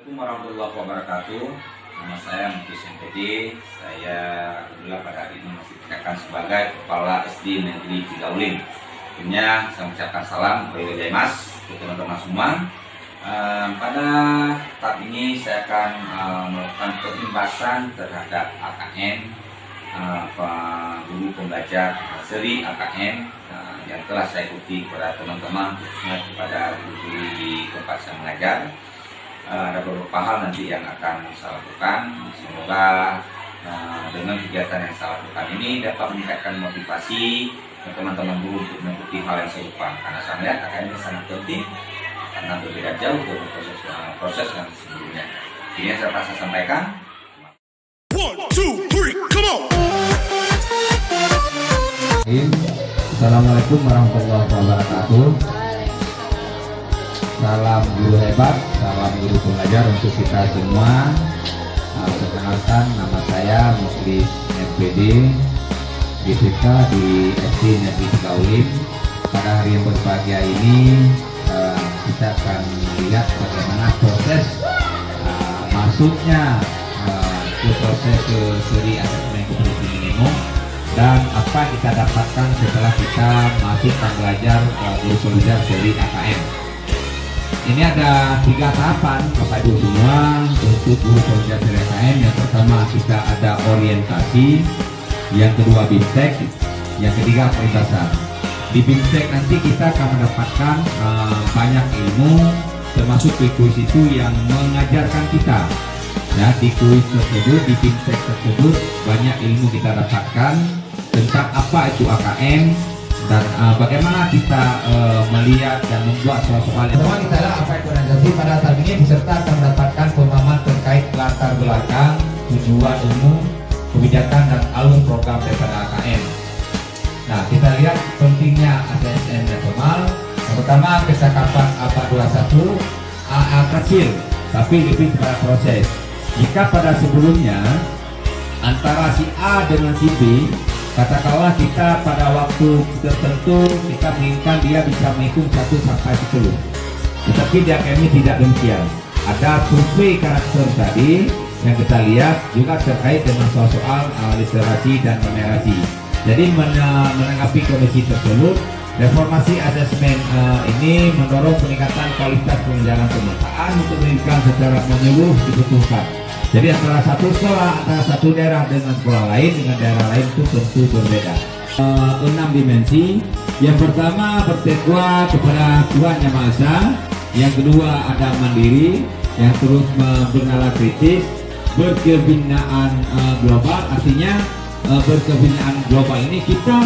Assalamualaikum warahmatullahi wabarakatuh. Nama saya Muklis MPD. Saya alhamdulillah pada hari ini masih dikatakan sebagai Kepala SD Negeri Cigauling. Tentunya saya mengucapkan salam kepada Mas, teman-teman semua. Pada tahap ini saya akan melakukan perimbasan terhadap AKM, guru pembelajar seri AKM yang telah saya ikuti kepada teman-teman, khususnya kepada guru di tempat saya mengajar. Ada beberapa hal nanti yang akan saya lakukan. Semoga dengan kegiatan yang saya lakukan ini dapat meningkatkan motivasi teman-teman guru untuk mengikuti hal yang serupa. Karena saya melihat AKM ini sangat penting karena berbeda jauh dari proses yang sebelumnya. Ini yang saya sampaikan. 1, 2, 3, come on. Assalamualaikum warahmatullahi wabarakatuh. Salam guru hebat, salam guru pengajar untuk kita semua. Perkenalkan, nama saya Muklis MPD, BPK di SD Negeri Cigauling. Pada hari yang berbahagia ini kita akan melihat bagaimana proses masuknya ke proses ke seri asesmen kompetensi minimum dan apa yang kita dapatkan setelah kita masuk dan belajar guru pembelajar seri AKM. Ini ada 3 tahapan Bapak Ibu semua untuk guru pembelajar seri AKM. Yang pertama kita ada orientasi, yang kedua BIMTEK, yang ketiga perimbasan. Di BIMTEK nanti kita akan mendapatkan banyak ilmu, termasuk kuis itu yang mengajarkan kita. Ya, di kuis tersebut, di BIMTEK tersebut banyak ilmu kita dapatkan tentang apa itu AKM dan bagaimana kita melihat dan membuat soal-soal. Pertama kita lihat apa itu organisasi. Pada saat ini peserta akan mendapatkan pemahaman terkait latar belakang, tujuan umum, kebijakan dan alur program daripada AKM. Nah, kita lihat pentingnya ASN dan formal. Yang pertama, kesakapan APA 21 AA kecil, tapi lebih kepada proses. Jika pada sebelumnya antara si A dengan si B, katakanlah kita pada waktu tertentu kita menginginkan dia bisa menghitung 1 sampai 10. Tetapi di AKM ini tidak demikian. Ada survei karakter tadi yang kita lihat juga terkait dengan soal-soal literasi dan numerasi. Jadi menanggapi kondisi tersebut, reformasi asesmen ini mendorong peningkatan kualitas pengajaran pemetaan untuk pendidikan secara menyeluruh dibutuhkan. Jadi antara satu sekolah, antara satu daerah dengan sekolah lain dengan daerah lain itu tentu berbeda. 6 dimensi. Yang pertama bertakwa kepada Tuhan Yang Maha Esa. Yang kedua ada mandiri, yang terus bernalar kritis, berkebinaan global. Artinya berkebinaan global ini kita,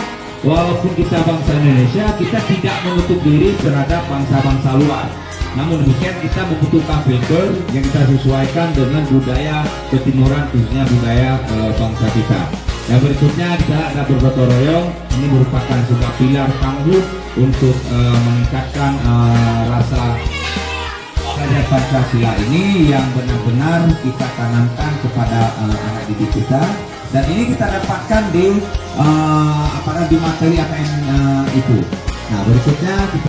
walaupun kita bangsa Indonesia, kita tidak menutup diri terhadap bangsa-bangsa luar. Namun demikian kita membutuhkan filter yang kita sesuaikan dengan budaya ketimuran, khususnya budaya bangsa kita. Yang berikutnya kita ada bergotong royong. Ini merupakan sebuah pilar tangguh untuk meningkatkan rasa belajar Pancasila ini yang benar-benar kita tanamkan kepada anak didik kita. Dan ini kita dapatkan di di materi AKM itu. Nah, berikutnya kita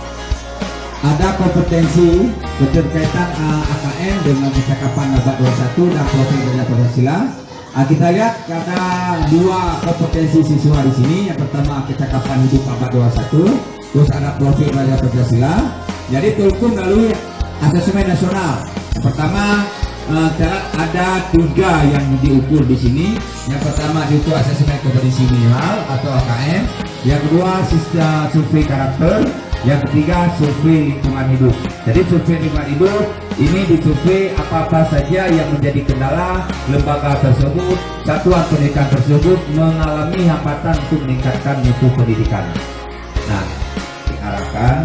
ada kompetensi keterkaitan AKM dengan percakapan abad 21 dan profil belajar Pancasila. Kita lihat ada 2 kompetensi siswa di sini. Yang pertama percakapan hidup abad 21, terus ada profil belajar Pancasila. Jadi Tulkum melalui asesmen nasional. Yang pertama ada 3 yang diukur di sini. Yang pertama itu asesmen kompetensi minimal atau AKM. Yang kedua sistem survei karakter. Yang ketiga survei lingkungan hidup. Jadi survei lingkungan hidup ini disurvei apa-apa saja yang menjadi kendala lembaga tersebut, satuan pendidikan tersebut mengalami hambatan untuk meningkatkan mutu pendidikan. Nah, diarahkan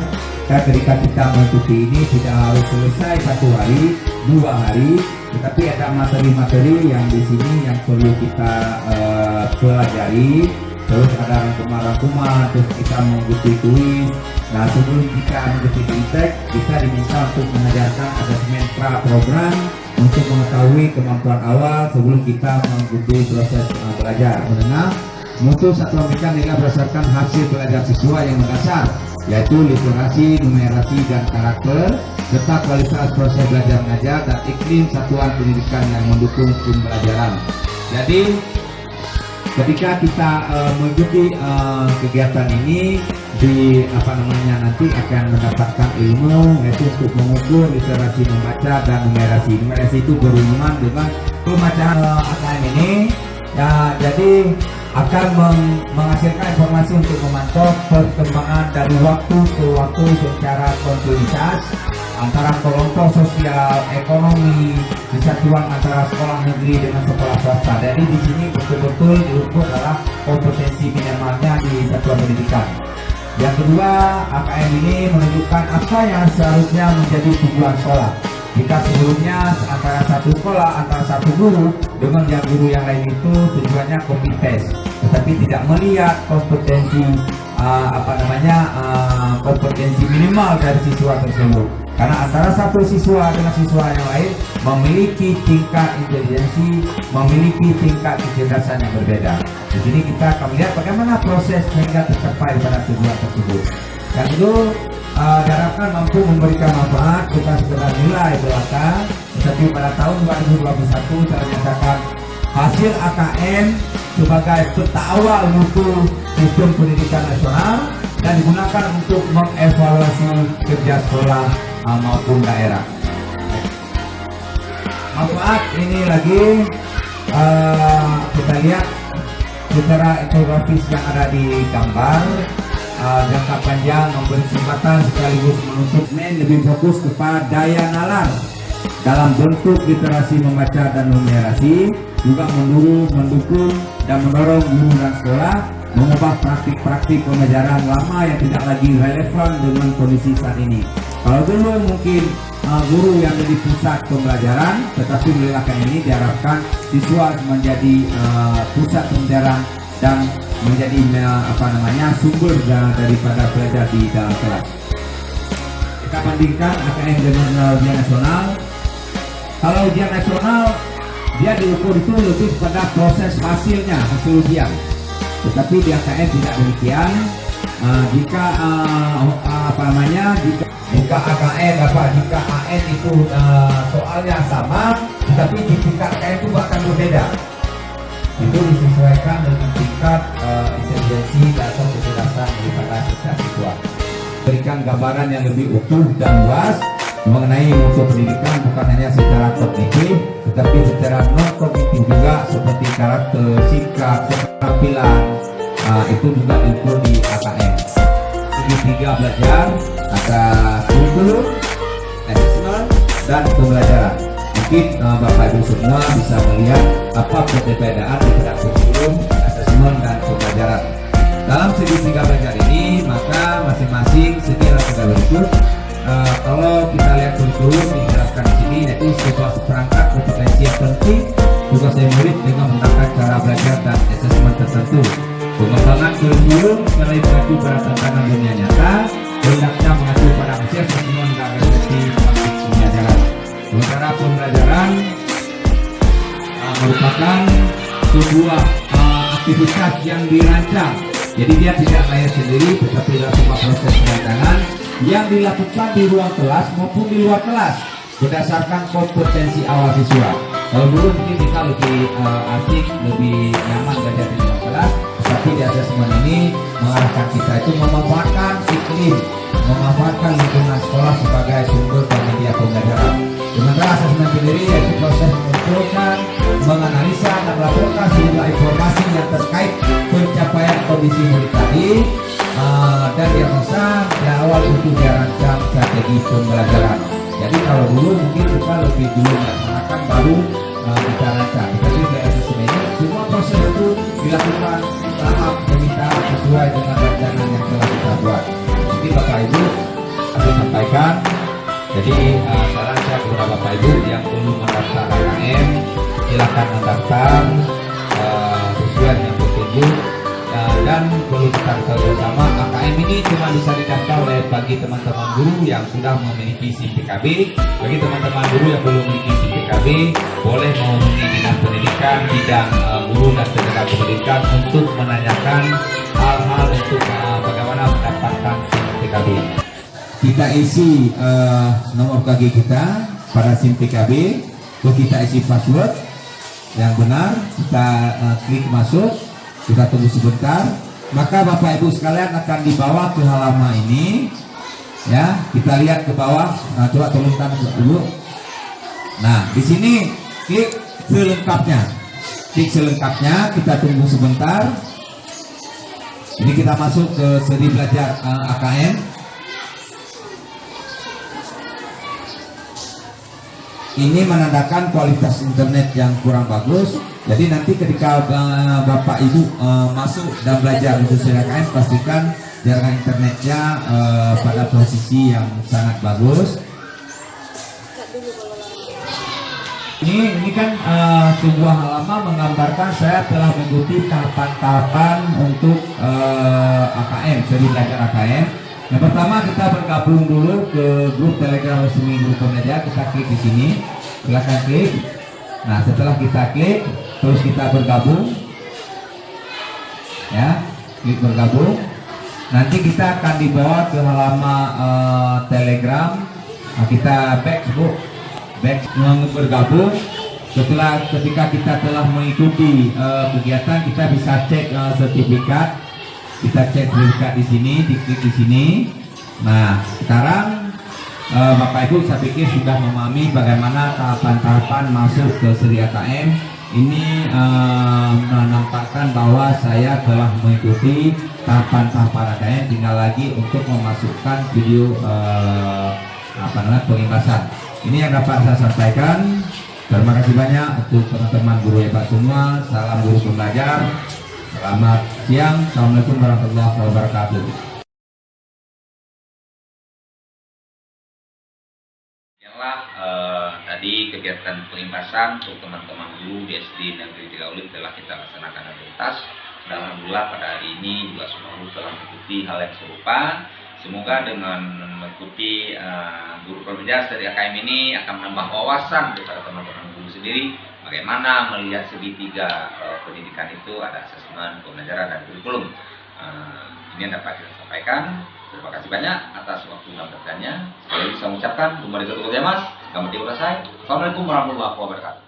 ketika kita mengikuti ini tidak harus selesai 1 hari, 2 hari, tetapi ada materi-materi yang di sini yang perlu kita pelajari. Terus ada rangkuman-rangkuman, terus kita mengikuti kuis. Nah, sebelum kita mengikuti BIMTEK, kita diminta untuk mengajarkan asesmen pra-program untuk mengetahui kemampuan awal sebelum kita mengikuti proses belajar menengah. Mutu satuan pendidikan nilai berdasarkan hasil belajar siswa yang mendasar, yaitu literasi, numerasi, dan karakter. serta kualitas proses belajar mengajar dan iklim satuan pendidikan yang mendukung pembelajaran. Jadi ketika kita mengikuti kegiatan ini nanti akan mendapatkan ilmu, yaitu untuk mengukur literasi membaca dan numerasi. Numerasi itu berhubungan dengan pembacaan AKM ini. Ya, jadi akan menghasilkan informasi untuk memantau perkembangan dari waktu ke waktu secara kontinuitas antara kelompok sosial, ekonomi, kesatuan antara sekolah negeri dengan sekolah swasta. Jadi di sini betul-betul diukur adalah kompetensi minimalnya di satuan pendidikan. Yang kedua, AKM ini menunjukkan apa yang seharusnya menjadi tujuan sekolah. Jika sebelumnya antara satu sekolah, antara satu guru dengan guru yang lain itu tujuannya copy paste, tetapi tidak melihat kompetensi kompetensi minimal dari siswa tersebut. Karena antara satu siswa dengan siswa yang lain memiliki tingkat intelijensi, memiliki tingkat kecerdasan yang berbeda. Di sini kita akan melihat bagaimana proses sehingga tercapai pada tujuan tersebut. Yang kedua, diharapkan mampu memberikan manfaat bukan sekedar nilai belaka, tetapi pada tahun 2021 telah menyatakan hasil AKM sebagai peta awal mutu sistem pendidikan nasional dan digunakan untuk mengevaluasi kerja sekolah maupun daerah. Manfaat ini lagi kita lihat secara infografis yang ada di gambar. Jangka panjang memberi kesempatan sekaligus menuntut lebih fokus kepada daya nalar dalam bentuk literasi membaca dan numerasi, juga mendukung dan mendorong guru dan sekolah mengubah praktik-praktik pembelajaran lama yang tidak lagi relevan dengan kondisi saat ini. Kalau dulu mungkin guru yang menjadi pusat pembelajaran, tetapi melalui ini diharapkan siswa menjadi pusat pembelajaran dan menjadi sumber daripada belajar di dalam kelas. Kita bandingkan AKM dengan ujian nasional. Kalau ujian nasional dia diukur itu lebih pada proses hasil ujian. Tetapi di AKM tidak demikian. Jika AN itu soalnya sama, tetapi di tingkat AKM itu akan berbeda. Itu disesuaikan dengan tingkat intelijensi atau kecerdasan daripada siswa. Berikan gambaran yang lebih utuh dan luas mengenai mutu pendidikan, bukan hanya secara kognitif, tetapi secara non kognitif juga seperti karakter, sikap, keterampilan. Itu juga diukur di AKM. Segitiga belajar ada kurikulum, assessment, dan pembelajaran. Mungkin Bapak Ibu semua bisa melihat apa perbedaan antara kurikulum, asesmen, dan pembelajaran. Dalam segitiga belajar ini, maka masing-masing segi adalah berikut. Kalau kita lihat kurikulum dijelaskan di sini, yaitu sebuah perangkat kompetensi yang penting tugas murid dengan menggunakan cara belajar dan asesmen tertentu. Pengembangan kurikulum selain mengacu pada tantangan dunia nyata, hendaknya mengacu pada hasil asesmen dan refleksi praktik pembelajaran. Sementara pembelajaran merupakan sebuah aktivitas yang dirancang. Jadi dia tidak lahir sendiri, tetapi dalam sebuah proses perancangan yang dilakukan di ruang kelas maupun di luar kelas berdasarkan kompetensi awal siswa. Kalau dulu mungkin kita lebih asik, lebih nyaman belajar di ruang kelas, tetapi di asesmen ini mengarahkan kita itu memanfaatkan iklim, memanfaatkan lingkungan sekolah sebagai sumber dan media pembelajaran. Sementara asesmen sendiri yaitu proses mengumpulkan, menganalisa dan melaporkan sejumlah informasi yang terkait pencapaian kondisi murid tadi, dan yang besar di awal untuk dirancang strategi pembelajaran. Jadi kalau dulu mungkin kita lebih dulu melaksanakan baru kita rancang. Tapi di asesmen ini semua proses itu dilakukan tahap demi sesuai dengan rancangan yang telah kita buat. Jadi Bapak Ibu saya sampaikan. Jadi saran saya kepada Bapak Ibu yang belum mendaftar AKM, silakan mendaftar sesuai dengan petunjuk, dan perlu kita ketahui bersama AKM ini cuma bisa didaftar oleh bagi teman-teman guru yang sudah memiliki SIM PKB. Bagi teman-teman guru yang belum memiliki SIM PKB, boleh menghubungi Dinas Pendidikan bidang guru dan tenaga pendidikan untuk menanyakan hal-hal untuk bagaimana mendapatkan SIM PKB. kita isi nomor KG kita pada SIM PKB, terus kita isi password yang benar, kita klik masuk, kita tunggu sebentar, maka Bapak Ibu sekalian akan dibawa ke halaman ini. Ya, kita lihat ke bawah. Nah, coba turunkan dulu. Nah, di sini klik selengkapnya. Klik selengkapnya, kita tunggu sebentar. Ini kita masuk ke seri belajar AKM. Ini menandakan kualitas internet yang kurang bagus. Jadi nanti ketika Bapak Ibu masuk dan belajar untuk seri AKM, pastikan jaringan internetnya pada posisi yang sangat bagus. Ini kan sebuah halaman menggambarkan saya telah mengikuti tahapan-tahapan untuk AKM, seri belajar AKM. Yang pertama kita bergabung dulu ke grup Telegram resmi Grup Pembelajar. Kita klik di sini, silakan klik. Nah, setelah kita klik, terus kita bergabung, ya, klik bergabung. Nanti kita akan dibawa ke halaman Telegram. Nah, kita back bergabung. Setelah ketika kita telah mengikuti kegiatan, kita bisa cek sertifikat. Kita cek sertifikat di sini, diklik di sini. Nah, sekarang Bapak Ibu saya pikir sudah memahami bagaimana tahapan-tahapan masuk ke seri AKM. Ini menampakkan bahwa saya telah mengikuti tahapan-tahapan AKM, tinggal lagi untuk memasukkan video pengimbasan. Ini yang dapat saya sampaikan. Terima kasih banyak untuk teman-teman guru hebat semua. Salam guru pembelajar. Selamat siang. Assalamualaikum warahmatullahi wabarakatuh. Tadi kegiatan pengimbasan untuk teman-teman guru di SD Negeri 3 Ulit telah kita laksanakan dengan tuntas. Dan alhamdulillah pada hari ini juga semua guru telah mengikuti hal yang serupa. Semoga dengan mengikuti guru pembelajar dari AKM ini akan menambah wawasan kepada teman-teman guru sendiri bagaimana melihat segitiga pendidikan itu, ada asesmen, pembelajaran, dan kurikulum. Ini yang dapat kita sampaikan. Terima kasih banyak atas waktu dan perhatiannya. Sekali lagi saya mengucapkan, Assalamualaikum warahmatullahi wabarakatuh. Assalamualaikum warahmatullahi wabarakatuh.